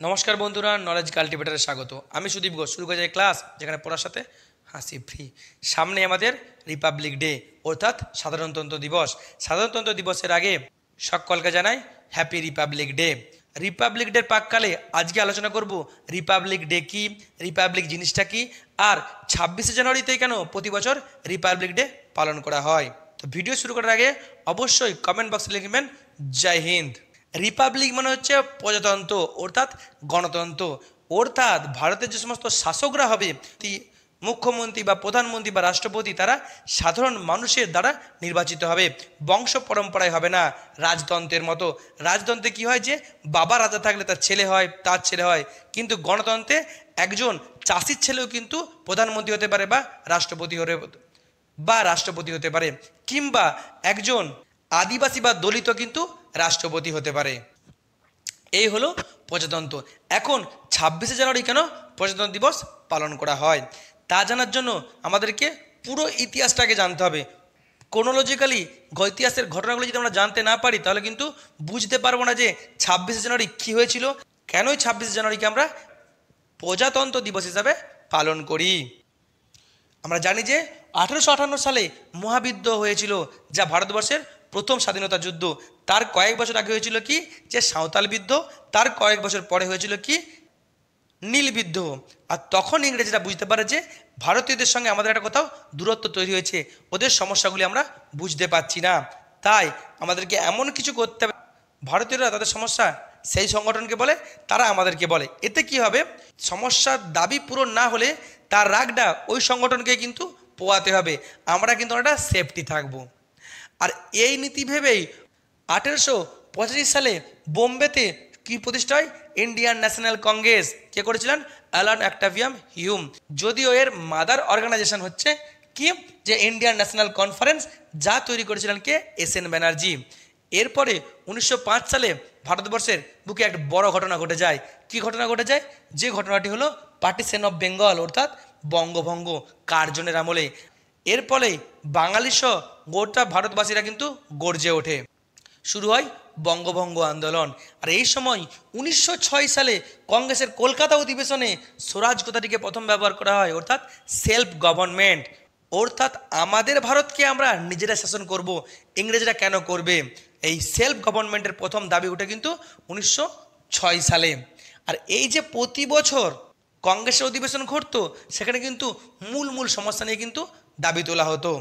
নমস্কার বন্ধুরা, নলেজ কাল্টিভেটারে স্বাগত। আমি সুদীপ ঘোষ। শুরু করে যাই ক্লাস, যেখানে পড়ার সাথে হাসি ফ্রি। সামনে আমাদের রিপাবলিক ডে অর্থাৎ সাধারণতন্ত্র দিবস। সাধারণতন্ত্র দিবসের আগে সকলকে জানাই হ্যাপি রিপাবলিক ডে। রিপাবলিক ডের প্রাক্কালে আজকে আলোচনা করব রিপাবলিক ডে কি, রিপাবলিক জিনিসটা কি, আর 26শে জানুয়ারিতেই কেন প্রতি বছর রিপাবলিক ডে পালন করা হয়। তো ভিডিও শুরু করার আগে অবশ্যই কমেন্ট বক্সে লিখবেন জয় হিন্দ। রিপাবলিক মানে হচ্ছে প্রজাতন্ত্র অর্থাৎ গণতন্ত্র, অর্থাৎ ভারতের যে সমস্ত শাসকরা হবে, মুখ্যমন্ত্রী বা প্রধানমন্ত্রী বা রাষ্ট্রপতি, তারা সাধারণ মানুষের দ্বারা নির্বাচিত হবে, বংশ পরম্পরায় হবে না। রাজতন্ত্রের মতো, রাজতন্ত্রে কি হয় যে বাবা রাজা থাকলে তার ছেলে হয়, তার ছেলে হয়, কিন্তু গণতন্ত্রে একজন চাষির ছেলেও কিন্তু প্রধানমন্ত্রী হতে পারে বা রাষ্ট্রপতি হতে পারে, কিংবা একজন আদিবাসী বা দলিত কিন্তু রাষ্ট্রপতি হতে পারে। এই হলো প্রজাতন্ত্র। এখন 26শে জানুয়ারি কেন প্রজাতন্ত্র দিবস পালন করা হয় তা জানার জন্য আমাদেরকে পুরো ইতিহাসটাকে জানতে হবে। ক্রোনোলজিক্যালি ইতিহাসের ঘটনাগুলো যদি আমরা জানতে না পারি, তাহলে কিন্তু বুঝতে পারবো না যে 26শে জানুয়ারি কী হয়েছিল, কেনই 26শে জানুয়ারিকে আমরা প্রজাতন্ত্র দিবস হিসাবে পালন করি। আমরা জানি যে 1858 সালে মহাবিদ্রোহ হয়েছিল, যা ভারতবর্ষের প্রথম স্বাধীনতা যুদ্ধ। তার কয়েক বছর আগে হয়েছিল কি যে সাঁওতাল বিদ্রোহ, তার কয়েক বছর পরে হয়েছিল কি নীল বিদ্রোহ। আর তখন ইংরেজরা বুঝতে পারে যে ভারতীয়দের সঙ্গে আমাদের একটা কোথাও দূরত্ব তৈরি হয়েছে, ওদের সমস্যাগুলি আমরা বুঝতে পারছি না, তাই আমাদেরকে এমন কিছু করতে হবে। ভারতীয়রা তাদের সমস্যা সেই সংগঠনকে বলে, তারা আমাদেরকে বলে। এতে কি হবে, সমস্যার দাবি পূরণ না হলে তার রাগটা ওই সংগঠনকে কিন্তু পোয়াতে হবে, আমরা কিন্তু একটা সেফটি থাকবো। আর এই নীতি ভেবেই 1885 সালে বোম্বেতে কি প্রতিষ্ঠা হয়, ইন্ডিয়ান ন্যাশনাল কংগ্রেস। কে করেছিলেন? Allan Octavian Hume. যদিও এর মাদার অর্গানাইজেশন হচ্ছে কি যে ইন্ডিয়ান ন্যাশনাল কনফারেন্স, যা তৈরি করেছিলেন কে? S N Banerjee. এরপরে 1905 সালে ভারতবর্ষের বুকে একটা বড় ঘটনা ঘটে যায়। কি ঘটনা ঘটে যায়? যে ঘটনাটি হলো পার্টিশন অফ বেঙ্গল, অর্থাৎ বঙ্গভঙ্গ কার্জনের আমলে। এর ফলে বাঙালি সহ গোটা ভারতবাসীরা কিন্তু গর্জে ওঠে, শুরু হয় বঙ্গভঙ্গ আন্দোলন। আর এই সময় 1906 সালে কংগ্রেসের কলকাতা অধিবেশনে স্বরাজ কথাটিকে প্রথম ব্যবহার করা হয়, অর্থাৎ সেলফ গভর্নমেন্ট, অর্থাৎ আমাদের ভারতকে আমরা নিজেরা শাসন করব, ইংরেজরা কেন করবে। এই সেলফ গভর্নমেন্টের প্রথম দাবি উঠে কিন্তু 1906 সালে। আর এই যে প্রতি বছর কংগ্রেসের অধিবেশন ঘটতো, সেখানে কিন্তু মূল সমস্যা নিয়ে কিন্তু দাবি তোলা হতো।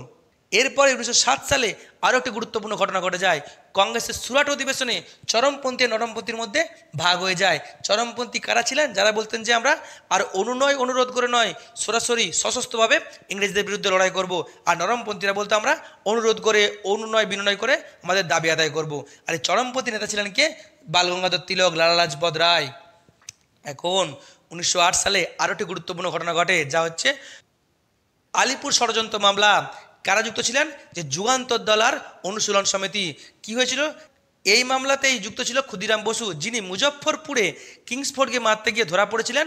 এরপরে 1907 সালে আরও একটি গুরুত্বপূর্ণ ঘটনা ঘটে যায়। কংগ্রেসের সুরাট অধিবেশনে চরমপন্থী আর নরমপন্থীর মধ্যে ভাগ হয়ে যায়। চরমপন্থী কারা ছিলেন? যারা বলতেন যে আমরা আর অনুরোধ করে নয়, সরাসরি সশস্ত্রভাবে ইংরেজদের বিরুদ্ধে লড়াই করব। আর নরমপন্থীরা বলতো আমরা অনুরোধ করে, বিনয় করে আমাদের দাবি আদায় করব। আর এই চরমপন্থী নেতা ছিলেন কে? বালগঙ্গাধর তিলক, লালা লাজপত রায়। এখন 1908 সালে আরও একটি গুরুত্বপূর্ণ ঘটনা ঘটে, যা হচ্ছে আলিপুর ষড়যন্ত্র মামলা। কারা যুক্ত ছিলেন? যে যুগান্তর দল আর অনুশীলন সমিতি। কি হয়েছিল? এই মামলাতেই যুক্ত ছিল ক্ষুদিরাম বসু, যিনি মুজফ্ফরপুরে কিংসফোর্ডকে মারতে গিয়ে ধরা পড়েছিলেন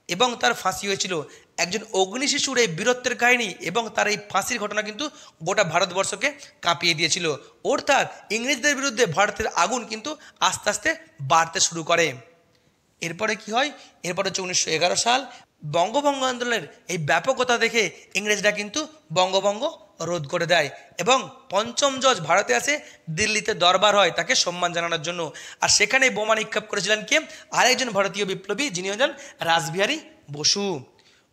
এবং তার ফাঁসি হয়েছিল। একজন অগ্নি শিশুর এই বীরত্বের কাহিনী এবং তার এই ফাঁসির ঘটনা কিন্তু গোটা ভারতবর্ষকে কাঁপিয়ে দিয়েছিল। অর্থাৎ ইংরেজদের বিরুদ্ধে ভারতের আগুন কিন্তু আস্তে আস্তে বাড়তে শুরু করে। এরপরে কি হয়? এরপরে হচ্ছে 1911 সাল। বঙ্গভঙ্গ আন্দোলনের এই ব্যাপকতা দেখে ইংরেজরা কিন্তু বঙ্গভঙ্গ রোধ করে দেয় এবং পঞ্চম জজ ভারতে আসে, দিল্লিতে দরবার হয় তাকে সম্মান জানানোর জন্য। আর সেখানে বোমা নিক্ষেপ করেছিলেন কে? আরেকজন ভারতীয় বিপ্লবী, যিনি হলেন রাসবিহারী বসু।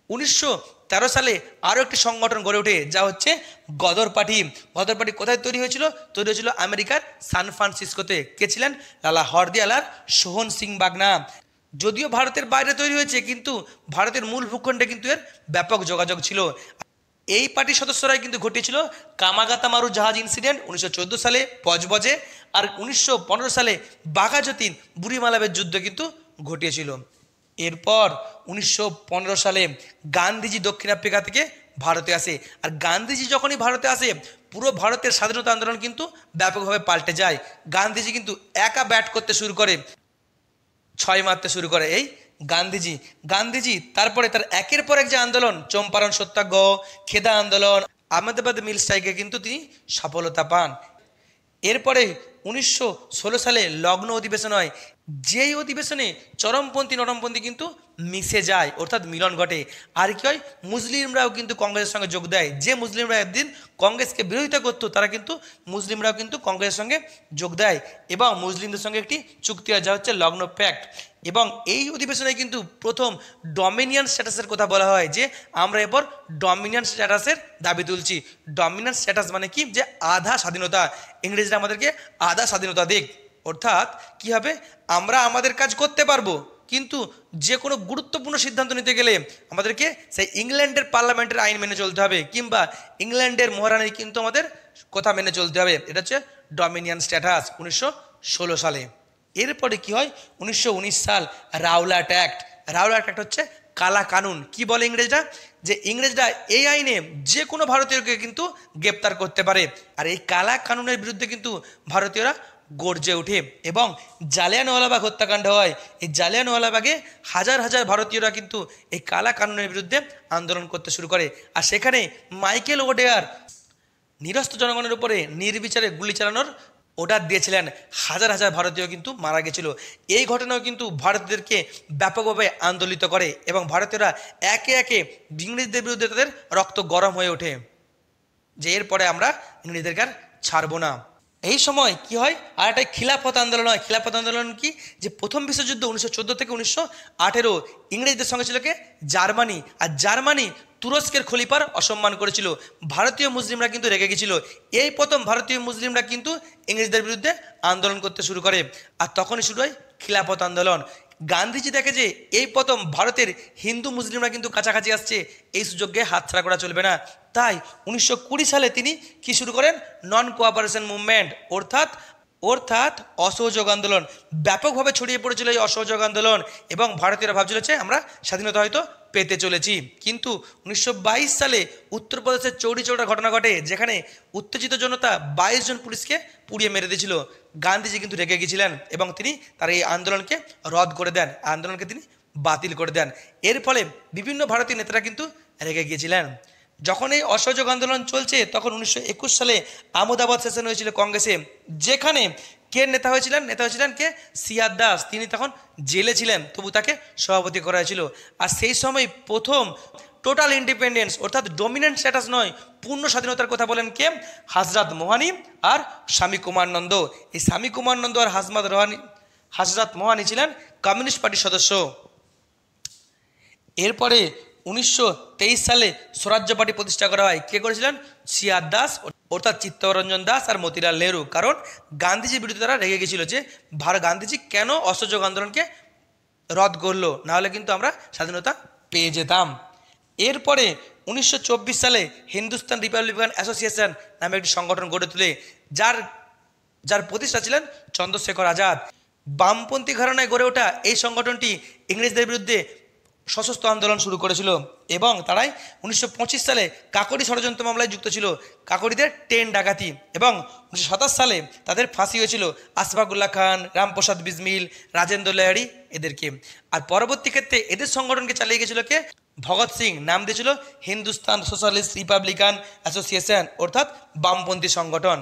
1913 সালে আরও একটি সংগঠন গড়ে ওঠে, যা হচ্ছে গদর পার্টি। গদর পার্টি কোথায় তৈরি হয়েছিল? তৈরি হয়েছিল আমেরিকার সান ফ্রান্সিসকোতে। কে ছিলেন? লালা হরদিয়াল আর সোহন সিং বাগনা। যদিও ভারতের বাইরে তৈরি হয়েছে, কিন্তু ভারতের মূল ভূখণ্ডে কিন্তু এর ব্যাপক যোগাযোগ ছিল। এই পার্টির সদস্যরাই কিন্তু ঘটিয়েছিল কামাগাতা মারু জাহাজ ইনসিডেন্ট 1914 সালে বজবজে, আর 1915 সালে বাঘা যতীন বুড়িমালাবের যুদ্ধ কিন্তু ঘটিয়েছিল। এরপর 1915 সালে গান্ধীজি দক্ষিণ আফ্রিকা থেকে ভারতে আসে। আর গান্ধীজি যখনই ভারতে আসে, পুরো ভারতের স্বাধীনতা আন্দোলন কিন্তু ব্যাপকভাবে পাল্টে যায়। গান্ধীজি কিন্তু একা ব্যাট করতে শুরু করে, 6 মারতে শুরু করে এই গান্ধীজি। তারপরে তার একের পর এক যে আন্দোলন, চম্পারণ সত্যাগ্রহ, খেদা আন্দোলন, আহমেদাবাদ মিল স্ট্রাইকে কিন্তু তিনি সফলতা পান। এরপরে 1916 সালে লগ্ন অধিবেশন হয়। যেই অধিবেশনে চরমপন্থী নরমপন্থী কিন্তু মিশে যায়, অর্থাৎ মিলন ঘটে। আর কি হয়, মুসলিমরাও কিন্তু কংগ্রেসের সঙ্গে যোগ দেয়। যে মুসলিমরা একদিন কংগ্রেসকে বিরোধিতা করতো, তারা কিন্তু মুসলিমরাও কিন্তু কংগ্রেসের সঙ্গে যোগ দেয় এবং মুসলিমদের সঙ্গে একটি চুক্তি হয়, যা হচ্ছে লখনৌ প্যাক্ট। এবং এই অধিবেশনে কিন্তু প্রথম ডমিনিয়ন স্ট্যাটাসের কথা বলা হয়, যে আমরা এরপর ডমিনিয়ন স্ট্যাটাসের দাবি তুলছি। ডমিনিয়ন স্ট্যাটাস মানে কি, যে আধা স্বাধীনতা। ইংরেজরা আমাদেরকে আধা স্বাধীনতা দিক, অর্থাৎ কি হবে, আমরা আমাদের কাজ করতে পারবো, কিন্তু যে কোনো গুরুত্বপূর্ণ সিদ্ধান্ত নিতে গেলে আমাদেরকে সেই ইংল্যান্ডের পার্লামেন্টের আইন মেনে চলতে হবে, কিংবা ইংল্যান্ডের মহারানীর কিন্তু আমাদের কথা মেনে চলতে হবে। এটা হচ্ছে ডমিনিয়ন স্ট্যাটাস 1916 সালে। এরপরে কি হয়, 1919 সাল রাওলাট অ্যাক্ট। রাওলাট অ্যাক্ট হচ্ছে কালা কানুন। কি বলে ইংরেজরা, যে ইংরেজরা এই আইনে যে কোনো ভারতীয়কে কিন্তু গ্রেপ্তার করতে পারে। আর এই কালা কানুনের বিরুদ্ধে কিন্তু ভারতীয়রা গর্জে ওঠে এবং জালিয়ানওয়ালাবাগ হত্যাকাণ্ড হয়। এই জালিয়ানওয়ালাবাগে হাজার হাজার ভারতীয়রা কিন্তু এই কালা কানুনের বিরুদ্ধে আন্দোলন করতে শুরু করে। আর সেখানে মাইকেল ওডেয়ার নিরস্ত্র জনগণের উপরে নির্বিচারে গুলি চালানোর অর্ডার দিয়েছিলেন। হাজার হাজার ভারতীয় কিন্তু মারা গেছিল। এই ঘটনাও কিন্তু ভারতীয়দেরকে ব্যাপকভাবে আন্দোলিত করে এবং ভারতীয়রা একে একে ইংরেজদের বিরুদ্ধে তাদের রক্ত গরম হয়ে ওঠে, যে এরপরে আমরা ইংরেজদেরকে আর ছাড়বো না। এই সময় কি হয়, আর একটা খিলাফত আন্দোলন হয়। খিলাফত আন্দোলন কি, যে প্রথম বিশ্বযুদ্ধ 1914 থেকে 1918 ইংরেজদের সঙ্গে ছিল কে, জার্মানি। আর জার্মানি তুরস্কের খলিফার অসম্মান করেছিল। ভারতীয় মুসলিমরা কিন্তু রেগে গেছিল। এই প্রথম ভারতীয় মুসলিমরা কিন্তু ইংরেজদের বিরুদ্ধে আন্দোলন করতে শুরু করে। আর তখনই শুরু হয় খিলাফত আন্দোলন। গান্ধীজি দেখে যে এই প্রথম ভারতের হিন্দু মুসলিমরা কিন্তু কাছাকাছি আসছে, এই সুযোগকে হাতছাড়া করা চলবে না। তাই 1920 সালে তিনি কি শুরু করেন, নন কোঅপারেশন মুভমেন্ট, অর্থাৎ অসহযোগ আন্দোলন। ব্যাপকভাবে ছড়িয়ে পড়েছিল এই অসহযোগ আন্দোলন এবং ভারতীয়রা ভাবছিল যে আমরা স্বাধীনতা হয়তো পেতে চলেছি। কিন্তু 1922 সালে উত্তরপ্রদেশের চৌরি চৌরার ঘটনা ঘটে, যেখানে উত্তেজিত জনতা 22 জন পুলিশকে পুড়িয়ে মেরে দিয়েছিল। গান্ধীজি কিন্তু রেগে গেছিলেন এবং তিনি তার এই আন্দোলনকে রদ করে দেন, আন্দোলনকে তিনি বাতিল করে দেন। এর ফলে বিভিন্ন ভারতীয় নেতারা কিন্তু রেগে গিয়েছিলেন। যখন এই অসহযোগ আন্দোলন চলছে, তখন 1921 সালে আহমদাবাদ সেশন হয়েছিল কংগ্রেসে, যেখানে কে নেতা হয়েছিলেন কে, সিয়ার দাস। তিনি তখন জেলে ছিলেন, তবু তাকে সভাপতি করা হয়েছিল। আর সেই সময় প্রথম টোটাল ইন্ডিপেন্ডেন্স, অর্থাৎ ডমিনেন্ট স্ট্যাটাস নয়, পূর্ণ স্বাধীনতার কথা বলেন কে, হজরত মোহানি আর স্বামী কুমার নন্দ। এই স্বামী কুমার নন্দ আর হজরত মোহানি ছিলেন কমিউনিস্ট পার্টির সদস্য। এরপরে 1923 সালে স্বরাজ্য পার্টি প্রতিষ্ঠা করা হয়। কে করেছিলেন, সিয়ার দাস, অর্থাৎ চিত্তরঞ্জন দাস আর মতিলাল নেহরু। কারণ গান্ধীজির বিরুদ্ধে তারা রেগে গেছিল যে গান্ধীজি কেন অসহযোগ আন্দোলনকে রদ করলো, নাহলে কিন্তু আমরা স্বাধীনতা পেয়ে যেতাম। এরপরে 1924 সালে হিন্দুস্তান রিপাবলিকান অ্যাসোসিয়েশন নামে একটি সংগঠন গড়ে তোলে, যার প্রতিষ্ঠা ছিলেন চন্দ্রশেখর আজাদ। বামপন্থী ঘরানায় গড়ে ওঠা এই সংগঠনটি ইংরেজদের বিরুদ্ধে সশস্ত্র আন্দোলন শুরু করেছিল এবং তারাই 1925 সালে কাকড়ি ষড়যন্ত্র মামলায় যুক্ত ছিল। কাকড়িদের ট্রেন ডাকাতি এবং 1927 সালে তাদের ফাঁসি হয়েছিল আশফাকুল্লাহ খান, রামপ্রসাদ বিসমিল, রাজেন্দ্র লাহিড়ী এদেরকে। আর পরবর্তী ক্ষেত্রে এদের সংগঠনকে চালিয়ে গেছিল কে, ভগৎ সিং। নাম দিয়েছিল হিন্দুস্তান সোশ্যালিস্ট রিপাবলিকান অ্যাসোসিয়েশন, অর্থাৎ বামপন্থী সংগঠন।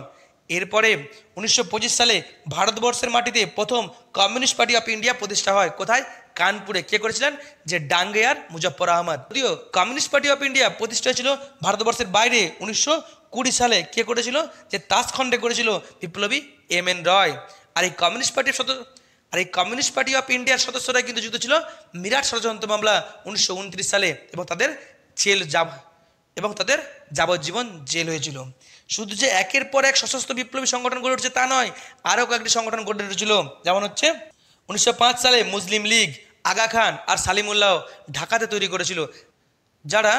এরপরে 1925 সালে ভারতবর্ষের মাটিতে প্রথম কমিউনিস্ট পার্টি অফ ইন্ডিয়া প্রতিষ্ঠা হয়। কোথায়, কানপুরে। কে করেছিলেন, যে ডাঙ্গে আর মুজফ্ফর আহমদ। যদিও কমিউনিস্ট পার্টি অফ ইন্ডিয়া প্রতিষ্ঠা হয়েছিল ভারতবর্ষের বাইরে 1920 সালে। কে করেছিল, যে তাসখণ্ডে করেছিল বিপ্লবী MN রয়। আর এই কমিউনিস্ট পার্টি অফ ইন্ডিয়ার সদস্যরা কিন্তু যুক্ত ছিল মিরাট ষড়যন্ত্র মামলা 1929 সালে এবং তাদের যাবজ্জীবন জেল হয়েছিল। শুধু যে একের পর এক সশস্ত্র বিপ্লবী সংগঠন গড়ে উঠছে তা নয়, আরও কয়েকটি সংগঠন গড়ে উঠেছিল। যেমন হচ্ছে 1905 সালে মুসলিম লীগ আগা খান আর সালিমুল্লাহ ঢাকাতে তৈরি করেছিল, যারা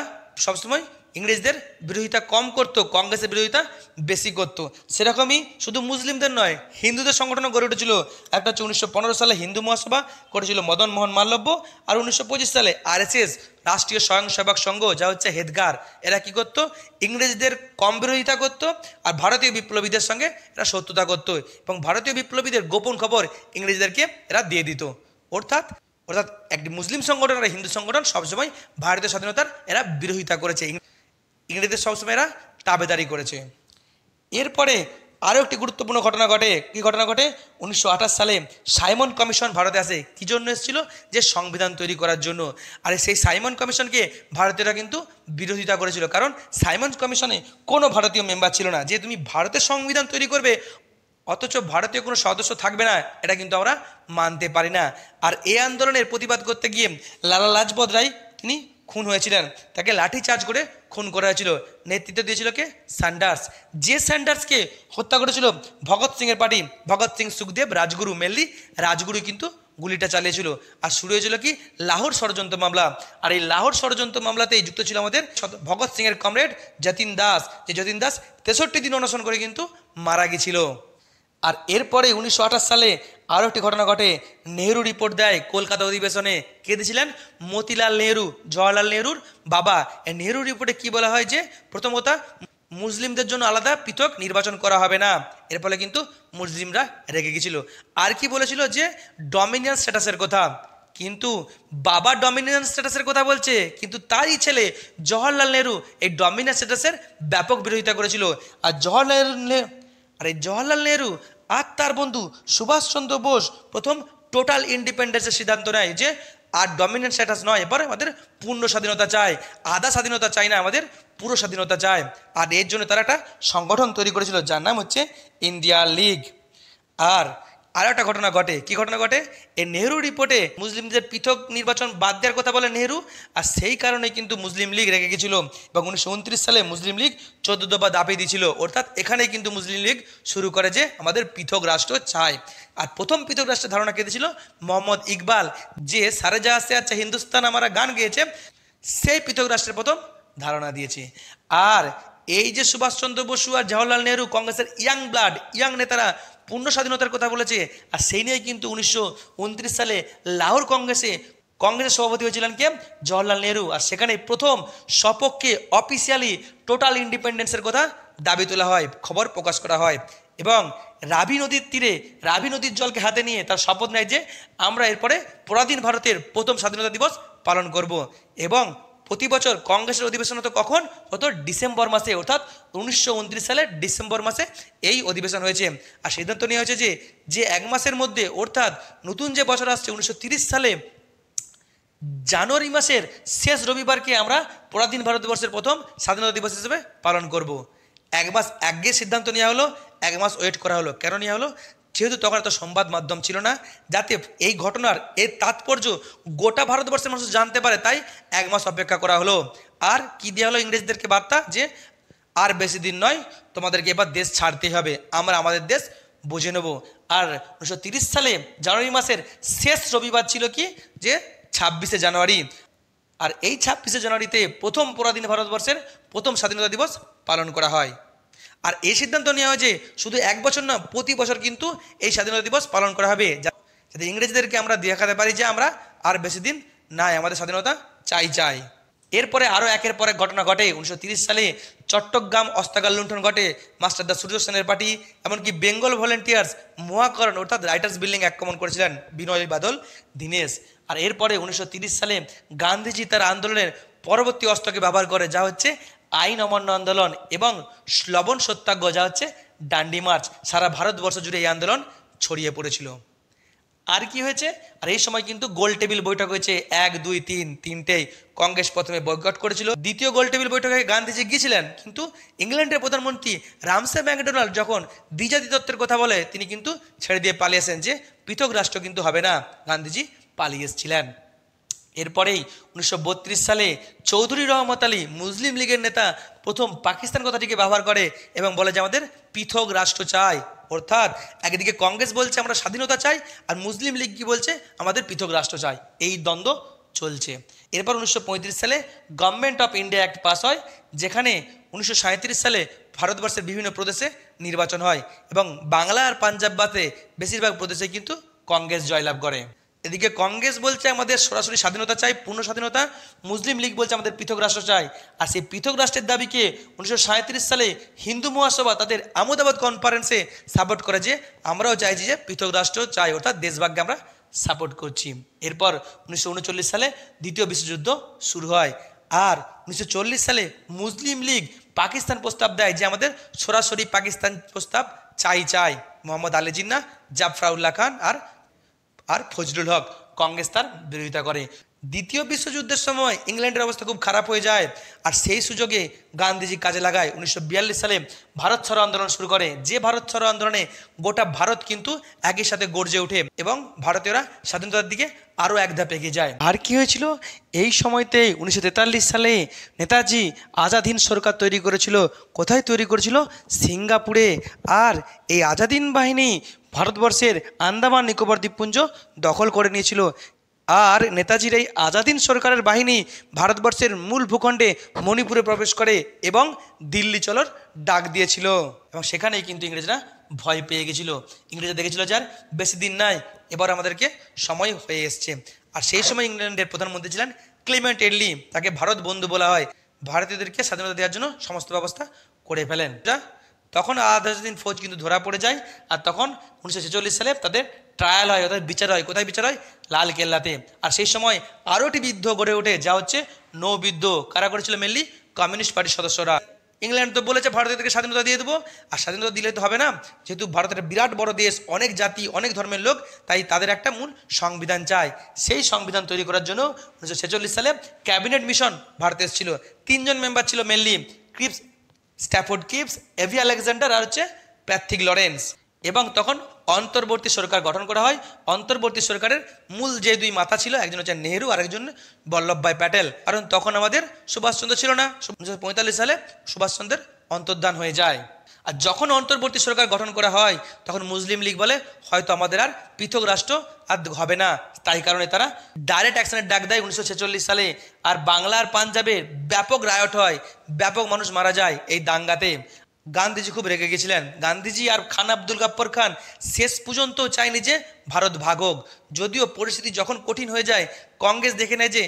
সবসময় ইংরেজদের বিরোধিতা কম করতো, কংগ্রেসের বিরোধিতা বেশি করতো। সেরকমই শুধু মুসলিমদের নয়, হিন্দুদের সংগঠনও গড়ে উঠেছিল। একটা হচ্ছে 1915 সালে হিন্দু মহাসভা করেছিল মদন মোহন মালব্য, আর 1925 সালে RSS রাষ্ট্রীয় স্বয়ংসেবক সংঘ, যা হচ্ছে হেদগার। এরা কি করতো, ইংরেজদের কম বিরোধিতা করতো আর ভারতীয় বিপ্লবীদের সঙ্গে এরা শত্রুতা করতো এবং ভারতীয় বিপ্লবীদের গোপন খবর ইংরেজদেরকে এরা দিয়ে দিত। অর্থাৎ একটি মুসলিম সংগঠন আর হিন্দু সংগঠন সবসময় ভারতীয় স্বাধীনতার এরা বিরোধিতা করেছে, ইংরেজদের সবসময় এরা তাবেদারি করেছে। এরপরে আরও একটি গুরুত্বপূর্ণ ঘটনা ঘটে। কী ঘটনা ঘটে? 1928 সালে সাইমন কমিশন ভারতে আসে। কী জন্য এসেছিল? যে সংবিধান তৈরি করার জন্য। আর সেই সাইমন কমিশনকে ভারতীয়রা কিন্তু বিরোধিতা করেছিল, কারণ সাইমন কমিশনে কোনো ভারতীয় মেম্বার ছিল না। যে তুমি ভারতের সংবিধান তৈরি করবে অথচ ভারতীয় কোনো সদস্য থাকবে না, এটা কিন্তু আমরা মানতে পারি না। আর এই আন্দোলনের প্রতিবাদ করতে গিয়ে লালা লাজপত রায় তিনি খুন হয়েছিলেন, তাকে লাঠি চার্জ করে খুন করা হয়েছিল। নেতৃত্ব দিয়েছিল কে? স্যান্ডার্স। যে স্যান্ডার্সকে হত্যা করেছিল ভগৎ সিংয়ের পার্টি, ভগৎ সিং, সুখদেব, রাজগুরু, মেনলি রাজগুরু কিন্তু গুলিটা চালিয়েছিল। আর শুরু হয়েছিল কি? লাহোর ষড়যন্ত্র মামলা। আর এই লাহোর ষড়যন্ত্র মামলাতেই যুক্ত ছিল আমাদের ভগৎ সিংয়ের কমরেড যতীন দাস, যে যতীন দাস 63 দিন অনশন করে কিন্তু মারা গেছিল। আর এরপরে 1928 সালে আরও একটি ঘটনা ঘটে। নেহরু রিপোর্ট দেয় কলকাতা অধিবেশনে। কে দিয়েছিলেন? মতিলাল নেহরু, জওয়াহরলাল নেহরুর বাবা। এই নেহরু রিপোর্টে কি বলা হয়? যে প্রথম কথা, মুসলিমদের জন্য আলাদা পৃথক নির্বাচন করা হবে না। এর ফলে কিন্তু মুসলিমরা রেগে গেছিল। আর কি বলেছিল? যে ডমিনিয়ন স্ট্যাটাসের কথা। কিন্তু বাবা ডমিনিয়ন স্ট্যাটাসের কথা বলছে, কিন্তু তারই ছেলে জওয়াহরলাল নেহরু এই ডমিনিয়ন স্ট্যাটাসের ব্যাপক বিরোধিতা করেছিল। আর জওয়াহরলাল নেহরু আর তার বন্ধু সুভাষচন্দ্র বোস প্রথম টোটাল ইন্ডিপেন্ডেন্সের সিদ্ধান্ত নেয়, যে আর ডমিনেন্ট স্ট্যাটাস নয়, এবার আমাদের পূর্ণ স্বাধীনতা চাই, আধা স্বাধীনতা চাই না, আমাদের পুরো স্বাধীনতা চাই। আর এর জন্য তারা একটা সংগঠন তৈরি করেছিল যার নাম হচ্ছে ইন্ডিয়া লীগ। আর আরও একটা ঘটনা ঘটে। কি ঘটনা ঘটে? এই নেহরু রিপোর্টে মুসলিমদের পৃথক নির্বাচন বাদ দেওয়ার কথা বলে নেহরু, আর সেই কারণে কিন্তু মুসলিম লীগ রেগে গেছিল। এবং 1929 সালে মুসলিম লীগ 14 দফা দাবি দিয়েছিল। অর্থাৎ এখানেই কিন্তু মুসলিম লীগ শুরু করে যে আমাদের পৃথক রাষ্ট্র চাই। আর প্রথম পৃথক রাষ্ট্রের ধারণা কে দিয়েছিল? মোহাম্মদ ইকবাল, যে সারে জাহাঁ সে আচ্ছা হিন্দুস্তান আমরা গান গেয়েছে, সেই পৃথক রাষ্ট্রের প্রথম ধারণা দিয়েছে। আর এই যে সুভাষচন্দ্র বসু আর জওয়াহরলাল নেহরু, কংগ্রেসের ইয়াং ব্লাড, ইয়াং নেতারা পূর্ণ স্বাধীনতার কথা বলেছে। আর সেই নিয়ে কিন্তু 1929 সালে লাহোর কংগ্রেসের সভাপতি হয়েছিলেন কে? জওয়াহরলাল নেহরু। আর সেখানে প্রথম সপক্ষে অফিসিয়ালি টোটাল ইন্ডিপেন্ডেন্সের কথা দাবি তোলা হয়, খবর প্রকাশ করা হয়। এবং রাভি নদীর তীরে, রাভি নদীর জলকে হাতে নিয়ে তার শপথ নেয় যে আমরা এরপরে পরাধীন ভারতের প্রথম স্বাধীনতা দিবস পালন করব। এবং প্রতি বছর কংগ্রেসের অধিবেশন হতো কখন? হতো ডিসেম্বর মাসে, অর্থাৎ 1929 সালের ডিসেম্বর মাসে এই অধিবেশন হয়েছে। আর সিদ্ধান্ত নেওয়া হয়েছে যে এক মাসের মধ্যে, অর্থাৎ নতুন যে বছর আসছে 1930 সালে জানুয়ারি মাসের শেষ রবিবারকে আমরা পরাধীন ভারতবর্ষের প্রথম স্বাধীনতা দিবস হিসেবে পালন করব। এক মাস আগে সিদ্ধান্ত নেওয়া হলো, এক মাস ওয়েট করা হলো। কেন নেওয়া হলো? যেহেতু তখন এত সংবাদ মাধ্যম ছিল না, যাতে এই ঘটনার এর তাৎপর্য গোটা ভারতবর্ষের মানুষ জানতে পারে, তাই এক মাস অপেক্ষা করা হলো। আর কি দেওয়া হলো ইংরেজদেরকে বার্তা? যে আর বেশি দিন নয়, তোমাদেরকে এবার দেশ ছাড়তে হবে, আমরা আমাদের দেশ বুঝে নেব। আর 1930 সালে জানুয়ারি মাসের শেষ রবিবার ছিল কি? যে 26শে জানুয়ারি। আর এই 26শে জানুয়ারিতে প্রথম পরাধীন ভারতবর্ষের প্রথম স্বাধীনতা দিবস পালন করা হয়। আর এই সিদ্ধান্ত নেওয়া হয় যে শুধু এক বছর না, প্রতি বছর কিন্তু এই স্বাধীনতা দিবস পালন করা হবে, যাতে ইংরেজদেরকে আমরা দেখাতে পারি যে আমরা আর বেশি দিন নাই, আমাদের স্বাধীনতা চাই। এরপরে আরও একের পর এক ঘটনা ঘটে। 1930 সালে চট্টগ্রাম অস্ত্রাগার লুণ্ঠন ঘটে, মাস্টার দা সূর্য সেনের পার্টি, এমনকি বেঙ্গল ভলেন্টিয়ার্স মহাকরণ অর্থাৎ রাইটার্স বিল্ডিং আক্রমণ করেছিলেন বিনয় বাদল দীনেশ। আর এরপরে 1930 সালে গান্ধীজি তার আন্দোলনের পরবর্তী অস্ত্রকে ব্যবহার করে, যা হচ্ছে আইন অমান্য আন্দোলন এবং লবণ সত্যাগ্রহ, যা হচ্ছে ডান্ডি মার্চ। সারা ভারতবর্ষ জুড়ে এই আন্দোলন ছড়িয়ে পড়েছিল। আর কি হয়েছে? আর এই সময় কিন্তু গোল টেবিল বৈঠক হয়েছে, 1, 2, 3 তিনটেই। কংগ্রেস প্রথমে বয়কট করেছিল। দ্বিতীয় গোল টেবিল বৈঠকে গান্ধীজি গিয়েছিলেন, কিন্তু ইংল্যান্ডের প্রধানমন্ত্রী রামসে ম্যাকডোনাল্ড যখন দ্বিজাতি তত্ত্বের কথা বলে, তিনি কিন্তু ছেড়ে দিয়ে পালিয়েছেন, যে পৃথক রাষ্ট্র কিন্তু হবে না। গান্ধীজি পালিয়ে এসেছিলেন। এরপরেই 1932 সালে চৌধুরী রহমত আলী, মুসলিম লীগের নেতা, প্রথম পাকিস্তান কথাটিকে ব্যবহার করে এবং বলে যে আমাদের পৃথক রাষ্ট্র চাই। অর্থাৎ একদিকে কংগ্রেস বলছে আমরা স্বাধীনতা চাই, আর মুসলিম লীগ কি বলছে? আমাদের পৃথক রাষ্ট্র চাই। এই দ্বন্দ্ব চলছে। এরপর 1935 সালে government of India act pass হয়, যেখানে 1937 সালে ভারতবর্ষের বিভিন্ন প্রদেশে নির্বাচন হয় এবং বাংলা আর পাঞ্জাব বাদে বেশিরভাগ প্রদেশে কিন্তু কংগ্রেস জয়লাভ করে। এদিকে কংগ্রেস বলছে আমাদের সরাসরি স্বাধীনতা চাই, পূর্ণ স্বাধীনতা। মুসলিম লীগ বলছে আমাদের পৃথক রাষ্ট্র চাই। আর সেই পৃথক রাষ্ট্রের দাবিকে 1937 সালে হিন্দু মহাসভা তাদের আহমদাবাদ কনফারেন্সে সাপোর্ট করে, যে আমরাও চাইছি যে পৃথক রাষ্ট্র চাই, অর্থাৎ দেশভাগকে আমরা সাপোর্ট করছি। এরপর 1939 সালে দ্বিতীয় বিশ্বযুদ্ধ শুরু হয়। আর 1940 সালে মুসলিম লীগ পাকিস্তান প্রস্তাব দেয়, যে আমাদের সরাসরি পাকিস্তান প্রস্তাব চাই চাই, মোহাম্মদ আলী জিন্নাহ, জাফরাউল্লাহ খান আর আর ফজলুল হক কংগ্রেস তার বিরোধিতা করে। দ্বিতীয় বিশ্বযুদ্ধের সময় ইংল্যান্ডের অবস্থা খুব খারাপ হয়ে যায়, আর সেই সুযোগে গান্ধীজি কাজে লাগায় 1942 সালে ভারত ছাড়ো আন্দোলন শুরু করে। যে ভারত ছাড়ো আন্দোলনে গোটা ভারত কিন্তু একই সাথে গর্জে ওঠে এবং ভারতীয়রা স্বাধীনতার দিকে আরও এক ধাপ এগিয়ে যায়। আর কি হয়েছিল এই সময়তেই 1943 সালে নেতাজি আজাদ হিন্দ সরকার তৈরি করেছিল। কোথায় তৈরি করেছিল? সিঙ্গাপুরে। আর এই আজাদ হিন্দ বাহিনী ভারতবর্ষের আন্দামান নিকোবর দ্বীপপুঞ্জ দখল করে নিয়েছিল। আর নেতাজির এই আজাদ হিন্দ সরকারের বাহিনী ভারতবর্ষের মূল ভূখণ্ডে মণিপুরে প্রবেশ করে এবং দিল্লি চলোর ডাক দিয়েছিল, এবং সেখানেই কিন্তু ইংরেজরা ভয় পেয়ে গেছিল। ইংরেজরা দেখেছিল যার বেশি দিন নাই, এবার আমাদেরকে সময় হয়ে এসছে। আর সেই সময় ইংল্যান্ডের প্রধানমন্ত্রী ছিলেন ক্লেমেন্ট এটলি, তাকে ভারত বন্ধু বলা হয়। ভারতীয়দেরকে স্বাধীনতা দেওয়ার জন্য সমস্ত ব্যবস্থা করে ফেলেন। তখন আজাদ হিন্দ ফৌজ কিন্তু ধরা পড়ে যায়, আর তখন 1946 সালে তাদের ট্রায়াল হয়, অর্থাৎ বিচার হয়। কোথায় বিচার হয়? লাল কেল্লাতে। আর সেই সময় আরও একটি বিদ্রোহ গড়ে ওঠে, যা হচ্ছে নৌ বিদ্রোহ। কারা করেছিল? মেনলি কমিউনিস্ট পার্টির সদস্যরা। ইংল্যান্ড তো বলেছে ভারতীয়দেরকে স্বাধীনতা দিয়ে দেবো, আর স্বাধীনতা দিলে তো হবে না, যেহেতু ভারতের বিরাট বড় দেশ, অনেক জাতি, অনেক ধর্মের লোক, তাই তাদের একটা মূল সংবিধান চাই। সেই সংবিধান তৈরি করার জন্য 1946 সালে ক্যাবিনেট মিশন ভারতে এসেছিল। 3 জন মেম্বার ছিল mainly, Cripps, Stafford Cripps, AV Alexander আর হচ্ছে প্যাথিক লরেন্স। এবং তখন অন্তর্বর্তী সরকার গঠন করা হয়। অন্তর্বর্তী সরকারের মূল যে 2 মাথা ছিল, একজন হচ্ছে নেহেরু আর একজন বল্লভভাই প্যাটেল। কারণ তখন আমাদের সুভাষচন্দ্র ছিল না। 1945 সালে সুভাষচন্দ্রের অন্তর্ধান হয়ে যায়। আর যখন অন্তর্বর্তী সরকার গঠন করা হয়, তখন মুসলিম লীগ বলে হয়তো আমাদের আর পৃথক রাষ্ট্র আর হবে না। তাই কারণে তারা ডাইরেক্ট অ্যাকশনের ডাক দেয় 1946 সালে। আর বাংলা আর পাঞ্জাবে ব্যাপক রায়ট হয়, ব্যাপক মানুষ মারা যায় এই দাঙ্গাতে। গান্ধীজি খুব রেগে গেছিলেন। গান্ধীজি আর খান আব্দুল গাফ্ফর খান শেষ পর্যন্ত চায়নি যে ভারত ভাগ হোক। যদিও পরিস্থিতি যখন কঠিন হয়ে যায়, কংগ্রেস দেখে নেয় যে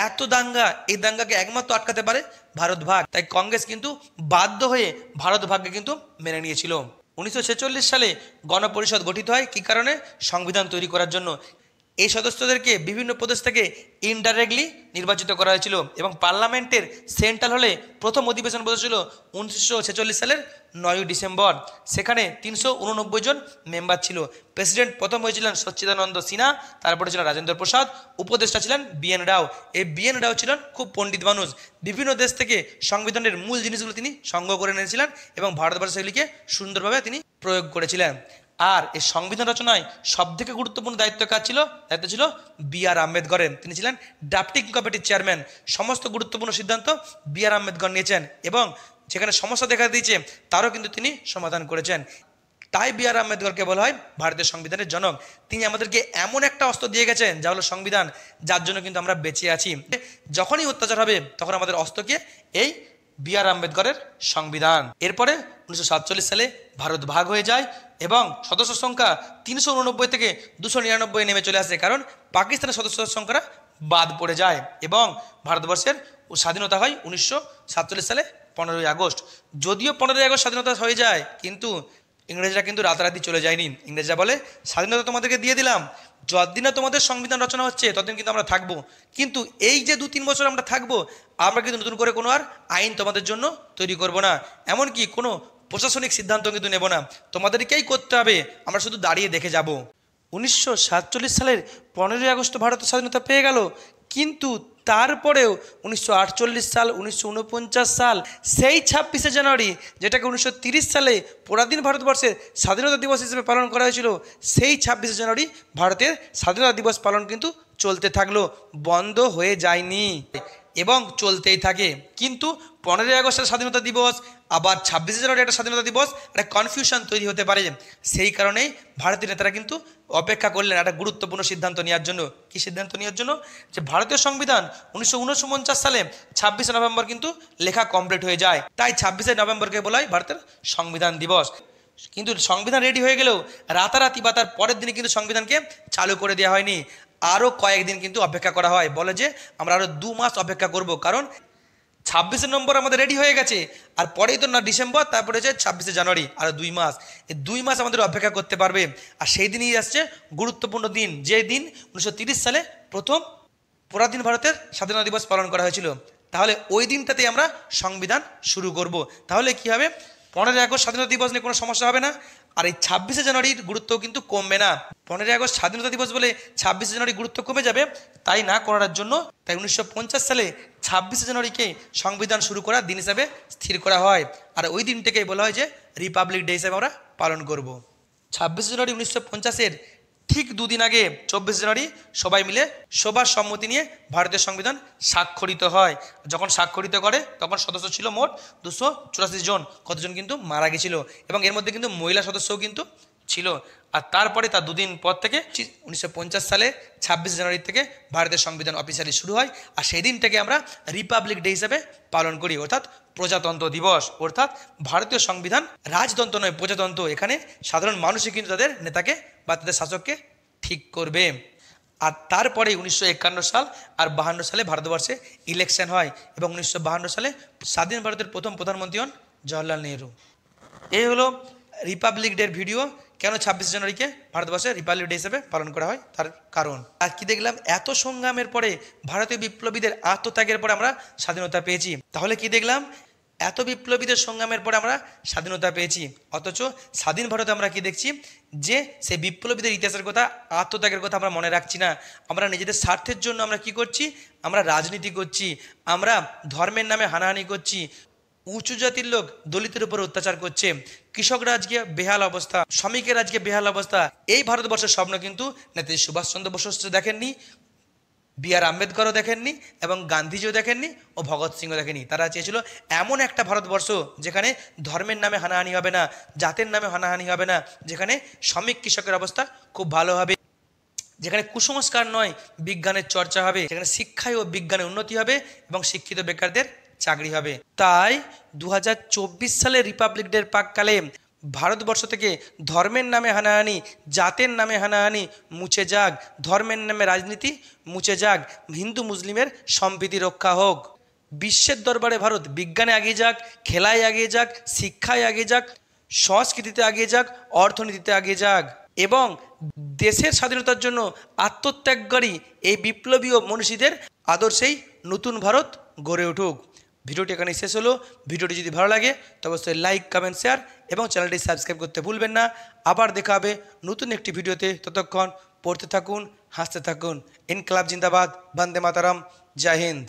এত দাঙ্গা, এই দাঙ্গাকে একমাত্র আটকাতে পারে ভারত ভাগ। তাই কংগ্রেস কিন্তু বাধ্য হয়ে ভারত ভাগকে কিন্তু মেনে নিয়েছিল। 1946 সালে গণপরিষদ গঠিত হয়। কী কারণে? সংবিধান তৈরি করার জন্য। এই সদস্যদেরকে বিভিন্ন প্রদেশ থেকে ইনডাইরেক্টলি নির্বাচিত করা হয়েছিল, এবং পার্লামেন্টের সেন্ট্রাল হলে প্রথম অধিবেশন বসেছিল 1946 সালের 9 ডিসেম্বর। সেখানে 389 জন মেম্বার ছিল। প্রেসিডেন্ট প্রথম হয়েছিলেন সচ্চিদানন্দ সিনহা, তারপরে ছিলেন রাজেন্দ্র প্রসাদ, উপদেষ্টা ছিলেন বিএন রাও। এই বিএন রাও ছিলেন খুব পণ্ডিত মানুষ। বিভিন্ন দেশ থেকে সংবিধানের মূল জিনিসগুলো তিনি সংগ্রহ করে নিয়েছিলেন এবং ভারতবর্ষে সেগুলিকে সুন্দরভাবে তিনি প্রয়োগ করেছিলেন। আর এই সংবিধান রচনায় সবথেকে গুরুত্বপূর্ণ দায়িত্ব ছিল বি.আর. আম্বেদকরের। তিনি ছিলেন ড্রাফটিং কমিটির চেয়ারম্যান। সমস্ত গুরুত্বপূর্ণ সিদ্ধান্ত বি.আর. আম্বেদকর নিয়েছেন, এবং যেখানে সমস্যা দেখা দিয়েছে তারও কিন্তু তিনি সমাধান করেছেন। তাই বি.আর. আম্বেদকরকে বলা হয় ভারতের সংবিধানের জনক। তিনি আমাদেরকে এমন একটা অস্ত্র দিয়ে গেছেন যা হলো সংবিধান, যার জন্য কিন্তু আমরা বেঁচে আছি। যখনই অত্যাচার হবে তখন আমাদের অস্ত্রকে এই বি.আর. আম্বেদকরের সংবিধান। এরপরে 1947 সালে ভারত ভাগ হয়ে যায় এবং সদস্য সংখ্যা 389 থেকে 299 নেমে চলে আসে, কারণ পাকিস্তানের সদস্য সংখ্যাটা বাদ পড়ে যায়। এবং ভারতবর্ষের স্বাধীনতা হয় 1947 সালে 15ই আগস্ট। যদিও 15ই আগস্ট স্বাধীনতা হয়ে যায়, কিন্তু ইংরেজরা কিন্তু রাতারাতি চলে যায়নি। ইংরেজরা বলে স্বাধীনতা তোমাদেরকে দিয়ে দিলাম, যতদিন না তোমাদের সংবিধান রচনা হচ্ছে ততদিন কিন্তু আমরা থাকবো, কিন্তু এই যে 2-3 বছর আমরা থাকবো, আমরা কিন্তু নতুন করে কোনো আর আইন তোমাদের জন্য তৈরি করব না, এমনকি কোনো প্রশাসনিক সিদ্ধান্ত কিন্তু নেব না, তোমাদেরকেই করতে হবে, আমরা শুধু দাঁড়িয়ে দেখে যাব। 1947 সালের 15ই আগস্ট ভারত স্বাধীনতা পেয়ে গেল, কিন্তু তারপরেও 1948 সাল, 1949 সাল, সেই 26শে জানুয়ারি, যেটাকে 1930 সালে পরাধীন ভারতবর্ষের স্বাধীনতা দিবস হিসেবে পালন করা হয়েছিল, সেই 26শে জানুয়ারি ভারতের স্বাধীনতা দিবস পালন কিন্তু চলতে থাকলো, বন্ধ হয়ে যায়নি এবং চলতেই থাকে। কিন্তু 15ই আগস্টের স্বাধীনতা দিবস আবার 26শে জানুয়ারি একটা স্বাধীনতা দিবস, একটা কনফিউশন তৈরি হতে পারে। সেই কারণেই ভারতীয় নেতারা কিন্তু অপেক্ষা করলেন একটা গুরুত্বপূর্ণ সিদ্ধান্ত নেওয়ার জন্য। কী সিদ্ধান্ত নেওয়ার জন্য? যে ভারতীয় সংবিধান 1949 সালে 26শে নভেম্বর কিন্তু লেখা কমপ্লিট হয়ে যায়, তাই 26শে নভেম্বরকে বলা হয় ভারতের সংবিধান দিবস। কিন্তু সংবিধান রেডি হয়ে গেলেও রাতারাতি বা তার পরের দিনে কিন্তু সংবিধানকে চালু করে দেওয়া হয়নি, আরও কয়েকদিন কিন্তু অপেক্ষা করা হয়। বলে যে আমরা আরও 2 মাস অপেক্ষা করব, কারণ 26শে নভেম্বর আমাদের রেডি হয়ে গেছে, আর পরেই তো না ডিসেম্বর, তারপরে হচ্ছে 26শে জানুয়ারি, আরও 2 মাস। এই 2 মাস আমাদের অপেক্ষা করতে পারবে। আর সেই দিনই আসছে গুরুত্বপূর্ণ দিন, যে দিন 1930 সালে প্রথম পরাধীন ভারতের স্বাধীনতা দিবস পালন করা হয়েছিল। তাহলে ওই দিনটাতে আমরা সংবিধান শুরু করব। তাহলে কি হবে? 15ই আগস্ট স্বাধীনতা দিবস নিয়ে কোনো সমস্যা হবে না। আর এই 26শে জানুয়ারির গুরুত্ব কিন্তু কমবে না। 15ই আগস্ট স্বাধীনতা দিবস বলে 26শে জানুয়ারির গুরুত্ব কমে যাবে তাই না করার জন্য, তাই 1950 সালে 26শে জানুয়ারিকে সংবিধান শুরু করার দিন হিসাবে স্থির করা হয়। আর ওই দিনটাকেই বলা হয় যে রিপাবলিক ডে হিসাবে আমরা পালন করব। 26শে জানুয়ারি 1950-এর ঠিক দুদিন আগে 24শে জানুয়ারি সবাই মিলে সবার সম্মতি নিয়ে ভারতীয় সংবিধান স্বাক্ষরিত হয়। যখন স্বাক্ষরিত করে তখন সদস্য ছিল মোট 284 জন, কতজন কিন্তু মারা গেছিল এবং এর মধ্যে কিন্তু মহিলা সদস্যও কিন্তু ছিল। আর তারপরে তার দুদিন পর থেকে 1950 সালে 26শে জানুয়ারি থেকে ভারতের সংবিধান অফিসিয়ালি শুরু হয়। আর সেই দিনটাকে আমরা রিপাবলিক ডে হিসাবে পালন করি, অর্থাৎ প্রজাতন্ত্র দিবস। অর্থাৎ ভারতীয় সংবিধান রাজতন্ত্র নয়, প্রজাতন্ত্র। এখানে সাধারণ মানুষই কিন্তু তাদের নেতাকে বা তাদের শাসককে ঠিক করবে। আর তারপরে 1951 সাল আর 52 সালে ভারতবর্ষে ইলেকশন হয় এবং 1952 সালে স্বাধীন ভারতের প্রথম প্রধানমন্ত্রী হন জওহরলাল নেহরু। এই হলো রিপাবলিক ডের ভিডিও। কেন 26শে জানুয়ারিকে ভারতবর্ষে রিপাবলিক ডে হিসেবে পালন করা হয় তার কারণ। আর কি দেখলাম, এত সংগ্রামের পরে, ভারতীয় বিপ্লবীদের আত্মত্যাগের পরে আমরা স্বাধীনতা পেয়েছি। তাহলে কি দেখলাম, এত বিপ্লবীদের সংগ্রামের পরে আমরা স্বাধীনতা পেয়েছি, অথচ স্বাধীন ভারতে আমরা কি দেখছি যে সেই বিপ্লবীদের ইতিহাসের কথা, আত্মত্যাগের কথা আমরা মনে রাখছি না। আমরা নিজেদের স্বার্থের জন্য আমরা কি করছি, আমরা রাজনীতি করছি, আমরা ধর্মের নামে হানাহানি করছি, উঁচু জাতির লোক দলিতের উপর অত্যাচার করছে, কৃষকরা আজকে বেহাল অবস্থা, শ্রমিকের আজকে বেহাল অবস্থা। এই ভারতবর্ষের স্বপ্ন কিন্তু নেতাজি সুভাষচন্দ্র বসু দেখেননি, বি.আর. আম্বেদকরও দেখেননি এবং গান্ধীজিও দেখেননি ও ভগৎ সিংও দেখেনি। তারা চেয়েছিল এমন একটা ভারতবর্ষ যেখানে ধর্মের নামে হানাহানি হবে না, জাতের নামে হানাহানি হবে না, যেখানে শ্রমিক কৃষকের অবস্থা খুব ভালো হবে, যেখানে কুসংস্কার নয় বিজ্ঞানের চর্চা হবে, যেখানে শিক্ষায় ও বিজ্ঞানে উন্নতি হবে এবং শিক্ষিত বেকারদের চাকরি হবে। তাই 2024 সালে রিপাবলিক ডের প্রাক্কালে ভারতবর্ষ থেকে ধর্মের নামে হানাহানি, জাতের নামে হানাহানি মুছে যাক, ধর্মের নামে রাজনীতি মুছে যাক, হিন্দু মুসলিমের সম্প্রীতি রক্ষা হোক। বিশ্বের দরবারে ভারত বিজ্ঞানে এগিয়ে যাক, খেলায় এগিয়ে যাক, শিক্ষায় এগিয়ে যাক, সংস্কৃতিতে এগিয়ে যাক, অর্থনীতিতে এগিয়ে যাক এবং দেশের স্বাধীনতার জন্য আত্মত্যাগকারী এই বিপ্লবী ও মনীষীদের আদর্শেই নতুন ভারত গড়ে উঠুক। ভিডিওটি এখানে শেষ হলো। ভিডিওটি যদি ভালো লাগে তবে অবশ্যই লাইক, কমেন্ট, শেয়ার এবং চ্যানেলটি সাবস্ক্রাইব করতে ভুলবেন না। আবার দেখা হবে নতুন একটি ভিডিওতে। ততক্ষণ পড়তে থাকুন, হাসতে থাকুন। ইনকলাব জিন্দাবাদ, বন্দে মাতারাম, জয় হিন্দ।